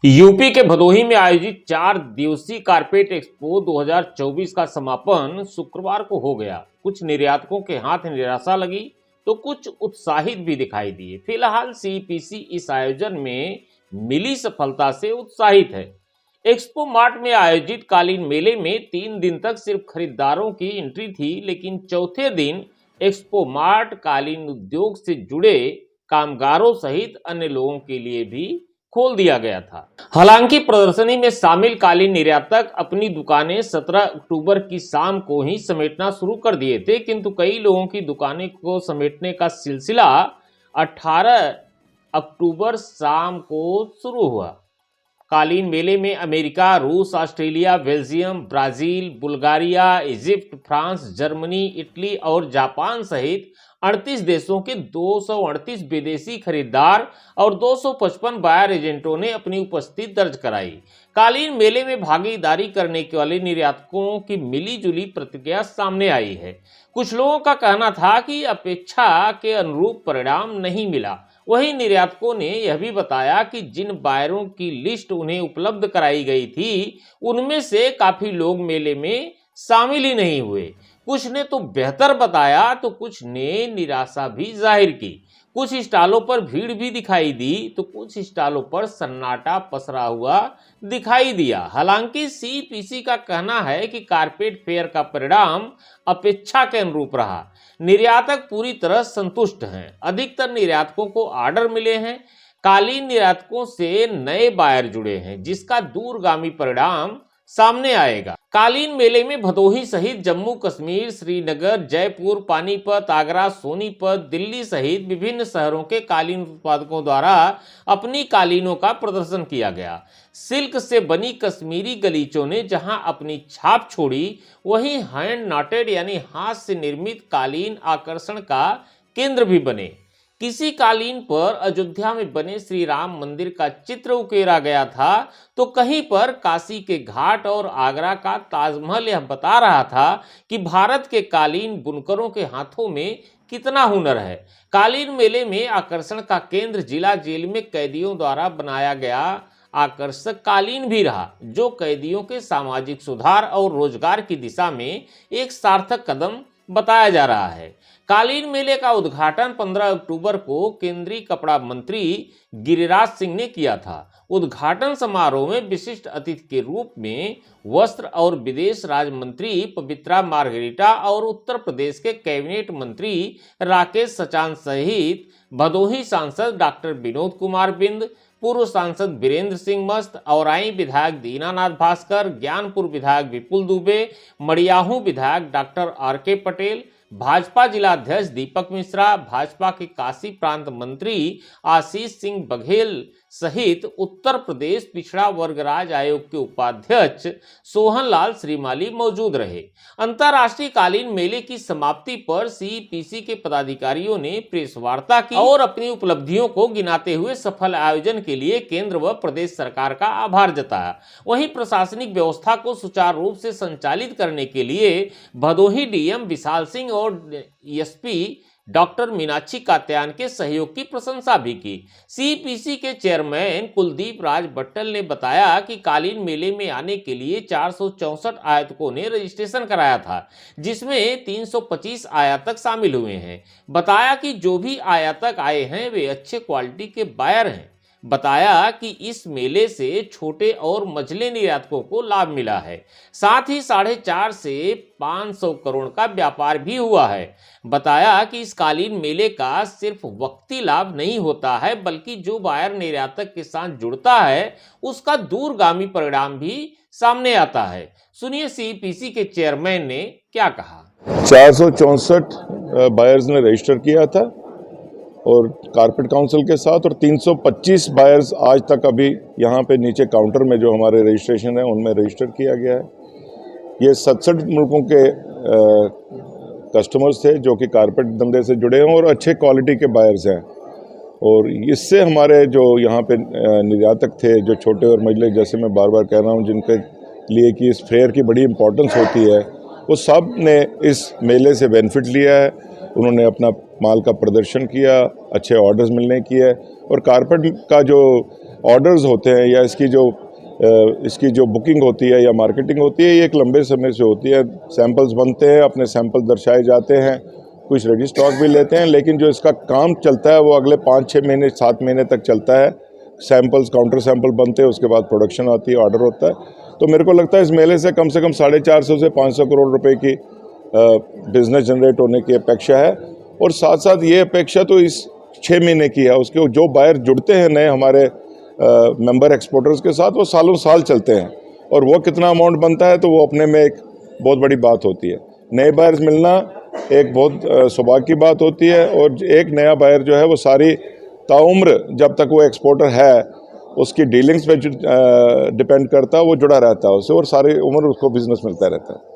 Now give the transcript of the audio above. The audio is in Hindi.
यूपी के भदोही में आयोजित 4 दिवसीय कारपेट एक्सपो 2024 का समापन शुक्रवार को हो गया। कुछ निर्यातकों के हाथ निराशा लगी तो कुछ उत्साहित भी दिखाई दिए। फिलहाल सीईपीसी इस आयोजन में मिली सफलता से उत्साहित है। एक्सपो मार्ट में आयोजित कालीन मेले में 3 दिन तक सिर्फ खरीदारों की एंट्री थी, लेकिन चौथे दिन एक्सपो मार्ट कालीन उद्योग से जुड़े कामगारों सहित अन्य लोगों के लिए भी खोल दिया गया था। हालांकि प्रदर्शनी में शामिल कालीन निर्यातक अपनी दुकानें 17 अक्टूबर की शाम को ही समेटना शुरू कर दिए थे, किंतु कई लोगों की दुकानें को समेटने का सिलसिला 18 अक्टूबर शाम को शुरू हुआ। कालीन मेले में अमेरिका, रूस, Australia, Belgium, Brazil, Bulgaria, Egypt, France, Germany, Italy और जापान सहित 38 देशों के 238 विदेशी खरीदार और 255 बायर एजेंटों ने अपनी उपस्थिति दर्ज कराई। कालीन मेले में भागीदारी करने वाले निर्यातकों की मिलीजुली प्रतिक्रिया सामने आई है। कुछ लोगों का कहना था कि अपेक्षा के अनुरूप परिणाम नहीं मिला। वहीं निर्यातकों ने यह भी बताया कि जिन बायरों की लिस्ट उन्हें उपलब्ध कराई गई थी, उनमें से काफी लोग मेले में शामिल ही नहीं हुए। कुछ ने तो बेहतर बताया तो कुछ ने निराशा भी जाहिर की। कुछ स्टॉलों पर भीड़ भी दिखाई दी तो कुछ स्टॉलों पर सन्नाटा पसरा हुआ दिखाई दिया। हालांकि सीईपीसी का कहना है कि कारपेट फेयर का परिणाम अपेक्षा के अनुरूप रहा। निर्यातक पूरी तरह संतुष्ट हैं। अधिकतर निर्यातकों को ऑर्डर मिले हैं। कालीन निर्यातकों से नए बायर जुड़े हैं, जिसका दूरगामी परिणाम सामने आएगा। कालीन मेले में भदोही सहित जम्मू कश्मीर, श्रीनगर, जयपुर, पानीपत, आगरा, सोनीपत, दिल्ली सहित विभिन्न शहरों के कालीन उत्पादकों द्वारा अपनी कालीनों का प्रदर्शन किया गया। सिल्क से बनी कश्मीरी गलीचों ने जहां अपनी छाप छोड़ी, वहीं हैंड नॉटेड यानी हाथ से निर्मित कालीन आकर्षण का केंद्र भी बने। किसी कालीन पर अयोध्या में बने श्री राम मंदिर का चित्र उकेरा गया था तो कहीं पर काशी के घाट और आगरा का ताजमहल यह बता रहा था कि भारत के कालीन बुनकरों के हाथों में कितना हुनर है। कालीन मेले में आकर्षण का केंद्र जिला जेल में कैदियों द्वारा बनाया गया आकर्षक कालीन भी रहा, जो कैदियों के सामाजिक सुधार और रोजगार की दिशा में एक सार्थक कदम बताया जा रहा है। कालीन मेले का उद्घाटन 15 अक्टूबर को केंद्रीय कपड़ा मंत्री गिरिराज सिंह ने किया था। उद्घाटन समारोह में विशिष्ट अतिथि के रूप में वस्त्र और विदेश राज्य मंत्री पवित्रा मार्गरेटा और उत्तर प्रदेश के कैबिनेट मंत्री राकेश सचान सहित भदोही सांसद डॉक्टर विनोद कुमार बिंद, पूर्व सांसद वीरेंद्र सिंह मस्त, औराई विधायक दीनानाथ भास्कर, ज्ञानपुर विधायक विपुल दुबे, मड़ियाहू विधायक डॉक्टर आर.के. पटेल, भाजपा जिला अध्यक्ष दीपक मिश्रा, भाजपा के काशी प्रांत मंत्री आशीष सिंह बघेल सहित उत्तर प्रदेश पिछड़ा वर्ग राज्य आयोग के उपाध्यक्ष सोहन लाल श्रीमाली मौजूद रहे। अंतर्राष्ट्रीय कालीन मेले की समाप्ति पर सीईपीसी के पदाधिकारियों ने प्रेस वार्ता की और अपनी उपलब्धियों को गिनाते हुए सफल आयोजन के लिए केंद्र व प्रदेश सरकार का आभार जताया। वहीं प्रशासनिक व्यवस्था को सुचारू रूप से संचालित करने के लिए भदोही डीएम विशाल सिंह और एसपी डॉक्टर मीनाक्षी कात्यायन के सहयोग की प्रशंसा भी की। सीईपीसी के चेयरमैन कुलदीप राज बट्टल ने बताया कि कालीन मेले में आने के लिए 464 आयातकों ने रजिस्ट्रेशन कराया था, जिसमें 325 आयातक शामिल हुए हैं। बताया कि जो भी आयातक आए हैं वे अच्छे क्वालिटी के बायर हैं। बताया कि इस मेले से छोटे और मझले निर्यातकों को लाभ मिला है। साथ ही 4.5 से 500 करोड़ का व्यापार भी हुआ है। बताया कि इस कालीन मेले का सिर्फ वक्ती लाभ नहीं होता है, बल्कि जो बायर निर्यातक के साथ जुड़ता है उसका दूरगामी परिणाम भी सामने आता है। सुनिए सीईपीसी के चेयरमैन ने क्या कहा। 464 बायर्स ने रजिस्टर किया था और कारपेट काउंसिल के साथ, और 325 बायर्स आज तक अभी यहाँ पे नीचे काउंटर में जो हमारे रजिस्ट्रेशन है उनमें रजिस्टर किया गया है। ये 67 मुल्कों के कस्टमर्स थे जो कि कारपेट धंधे से जुड़े हैं और अच्छे क्वालिटी के बायर्स हैं। और इससे हमारे जो यहाँ पे निर्यातक थे, जो छोटे और मझले, जैसे मैं बार बार कह रहा हूँ, जिनके लिए कि इस फेयर की बड़ी इंपॉर्टेंस होती है, वो सब ने इस मेले से बेनिफिट लिया है। उन्होंने अपना माल का प्रदर्शन किया, अच्छे ऑर्डर्स मिलने की है। और कारपेट का जो ऑर्डर्स होते हैं या इसकी जो बुकिंग होती है या मार्केटिंग होती है, ये एक लंबे समय से होती है। सैंपल्स बनते हैं, अपने सैंपल दर्शाए जाते हैं, कुछ रेडी स्टॉक भी लेते हैं, लेकिन जो इसका काम चलता है वो अगले 5-6 महीने 7 महीने तक चलता है। सैंपल्स, काउंटर सैंपल बनते हैं, उसके बाद प्रोडक्शन आती है, ऑर्डर होता है। तो मेरे को लगता है इस मेले से कम 450 से 500 करोड़ रुपए की बिजनेस जनरेट होने की अपेक्षा है। और साथ साथ ये अपेक्षा तो इस 6 महीने की है। उसके जो बायर जुड़ते हैं नए हमारे मेंबर एक्सपोर्टर्स के साथ, वो सालों साल चलते हैं, और वो कितना अमाउंट बनता है तो वो अपने में एक बहुत बड़ी बात होती है। नए बायर्स मिलना एक बहुत सौभाग्य की बात होती है, और एक नया बायर जो है वो सारी ताउम्र जब तक वो एक्सपोर्टर है उसकी डीलिंग्स पे डिपेंड करता है, वो जुड़ा रहता है उससे, और सारी उम्र उसको बिजनेस मिलता रहता है।